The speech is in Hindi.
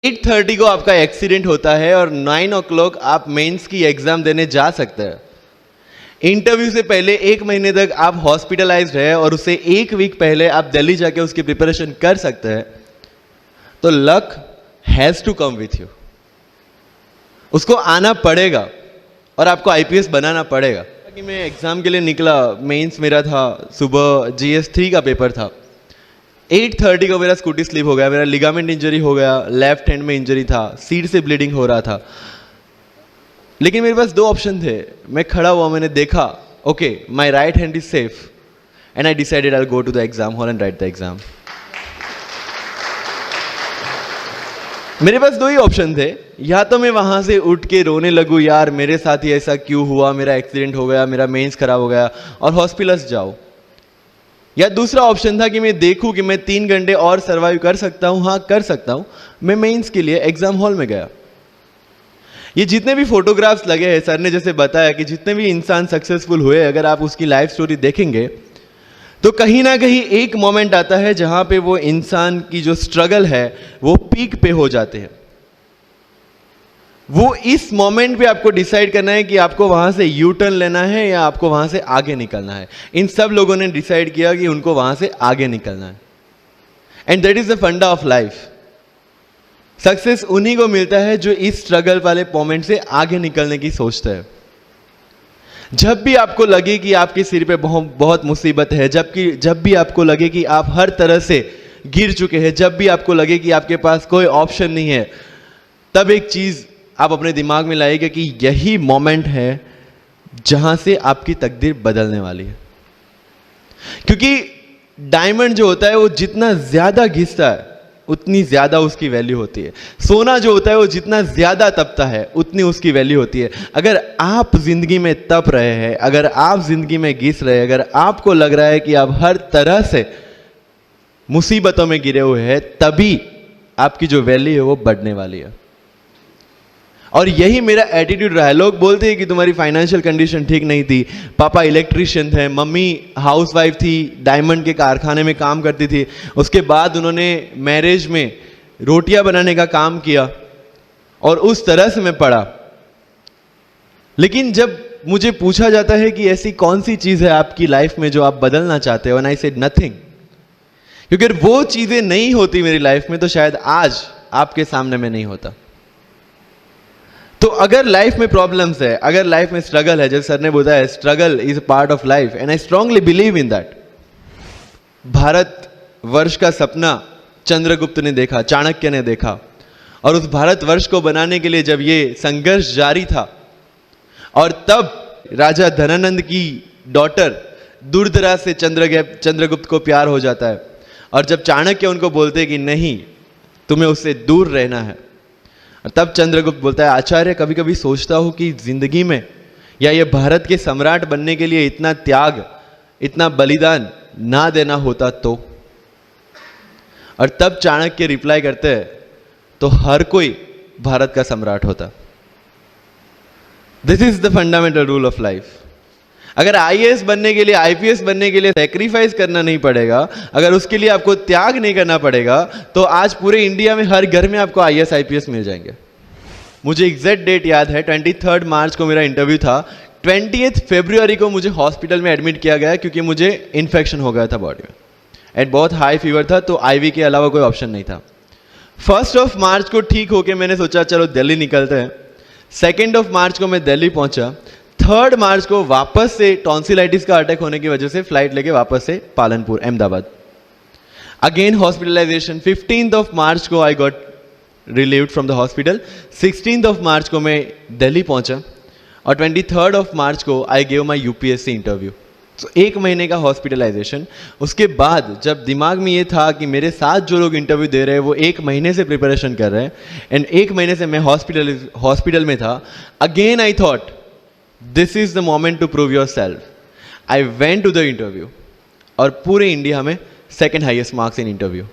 8:30 को आपका एक्सीडेंट होता है और 9 o'clock आप मेंस की एग्जाम देने जा सकते हैं। इंटरव्यू से पहले 1 महीने तक आप हॉस्पिटलाइज्ड है और उससे 1 वीक पहले आप दिल्ली जाके उसकी प्रिपरेशन कर सकते हैं। तो luck has to come with you, उसको आना पड़ेगा और आपको आईपीएस बनाना पड़ेगा। कि मैं एग्जाम के लिए निकला, मेंस मेरा था, सुबह GS3 का पेपर था। 8:30 को मेरा स्कूटी स्लिप हो गया, मेरा लिगामेंट इंजरी हो गया, लेफ्ट हैंड में इंजरी था, सीट से ब्लीडिंग हो रहा था। लेकिन मेरे पास 2 ऑप्शन थे। मैं खड़ा हुआ, मैंने देखा okay my right hand is safe and I decided I will go to the exam hall and write the exam. मेरे पास 2 ही ऑप्शन थे, या तो मैं वहां से उठ के रोने लगूं, यार मेरे साथ ही ऐसा क्यों हुआ, मेरा एक्सीडेंट हो गया, मेरा मेंस खराब हो गया, और हॉस्पिटल जाओ। या दूसरा ऑप्शन था कि मैं देखूं कि मैं 3 घंटे और सर्वाइव कर सकता हूं। हाँ कर सकता हूं। मैं मेंस के लिए एग्जाम हॉल में गया। ये जितने भी फोटोग्राफ्स लगे हैं, सर ने जैसे बताया कि जितने भी इंसान सक्सेसफुल हुए, अगर आप उसकी लाइफ स्टोरी देखेंगे तो कहीं ना कहीं एक मोमेंट आता है जहां पे वो इंसान की जो स्ट्रगल है वो पीक पे हो जाते हैं। वो इस मोमेंट पे आपको डिसाइड करना है कि आपको वहां से यू टर्न लेना है या आपको वहां से आगे निकलना है। इन सब लोगों ने डिसाइड किया कि उनको वहां से आगे निकलना है, एंड दैट इज द फंडा ऑफ लाइफ। सक्सेस उन्हीं को मिलता है जो इस स्ट्रगल वाले मोमेंट से आगे निकलने की सोचता है। जब भी आपको लगे कि आपके सिर पे बहुत मुसीबत है, जब भी आपको लगे कि आप हर तरह से गिर चुके हैं, जब भी आपको लगे कि आपके पास कोई ऑप्शन नहीं है, तब एक चीज आप अपने दिमाग में लाइएगा कि यही मोमेंट है जहां से आपकी तकदीर बदलने वाली है। क्योंकि डायमंड जो होता है वो जितना ज्यादा घिसता है उतनी ज्यादा उसकी वैल्यू होती है। सोना जो होता है वो जितना ज्यादा तपता है उतनी उसकी वैल्यू होती है। अगर आप जिंदगी में तप रहे हैं, अगर आप जिंदगी में घिस रहे हैं, अगर आपको लग रहा है कि आप हर तरह से मुसीबतों में गिरे हुए हैं, तभी आपकी जो वैल्यू है वो बढ़ने वाली है। और यही मेरा एटीट्यूड रहा है। लोग बोलते हैं कि तुम्हारी फाइनेंशियल कंडीशन ठीक नहीं थी, पापा इलेक्ट्रिशियन थे, मम्मी हाउसवाइफ थी, डायमंड के कारखाने में काम करती थी, उसके बाद उन्होंने मैरिज में रोटियां बनाने का काम किया और उस तरह से मैं पढ़ा। लेकिन जब मुझे पूछा जाता है कि ऐसी कौन सी चीज है आपकी लाइफ में जो आप बदलना चाहते हो, एंड आई सेड नथिंग। क्योंकि अगर वो चीजें नहीं होती मेरी लाइफ में तो शायद आज आपके सामने मैं नहीं होता। तो अगर लाइफ में प्रॉब्लम्स है, अगर लाइफ में स्ट्रगल है, जैसे सर ने बोला है struggle is a part of life, and I strongly believe in that. Bharat वर्ष का सपना चंद्रगुप्त ने देखा, चाणक्य ने देखा, और उस भारत वर्ष को बनाने के लिए जब ये संघर्ष जारी था, और तब राजा धनानंद की डॉटर दुर्धरा से चंद्रगुप्त को प्यार हो जाता है, और जब चाणक्य उनको बोलते हैं कि नहीं तुम्हें उससे दूर रहना है, तब चंद्रगुप्त बोलता है आचार्य कभी कभी सोचता हूं कि जिंदगी में या ये भारत के सम्राट बनने के लिए इतना त्याग, इतना बलिदान ना देना होता तो। और तब चाणक्य रिप्लाई करते हैं तो हर कोई भारत का सम्राट होता। This is the fundamental rule of life. अगर आईएएस बनने के लिए, आईपीएस बनने के लिए सैक्रिफाइस करना नहीं पड़ेगा, अगर उसके लिए आपको त्याग नहीं करना पड़ेगा, तो आज पूरे इंडिया में हर घर में आपको आईएएस आईपीएस मिल जाएंगे। मुझे एग्जैक्ट डेट याद है, 23 मार्च को मेरा इंटरव्यू था। 20 फरवरी को मुझे हॉस्पिटल में एडमिट किया गया क्योंकि मुझे इन्फेक्शन हो गया था बॉडी में, एंड बहुत हाई फीवर था, तो आईवी के अलावा कोई ऑप्शन नहीं था। 1 मार्च को ठीक होके मैंने सोचा चलो दिल्ली निकलते हैं। 2 मार्च को मैं दिल्ली पहुंचा। 3 मार्च को वापस से टॉन्सिलाइटिस का अटैक होने की वजह से फ्लाइट लेके वापस से पालनपुर अहमदाबाद, अगेन हॉस्पिटलाइजेशन। 15 मार्च को I got relieved from the hospital. 16 मार्च को मैं दिल्ली पहुंचा, और 23 मार्च को I gave my UPSC interview. तो 1 महीने का हॉस्पिटलाइजेशन। उसके बाद जब दिमाग में ये था कि मेरे साथ जो लोग इंटरव्यू दे रहे हैं वो 1 महीने से प्रिपरेशन कर रहे हैं, एंड 1 महीने से मैं हॉस्पिटल में था, again I thought this is the moment to prove yourself. I went to the interview, और पूरे इंडिया में 2nd highest marks in interview.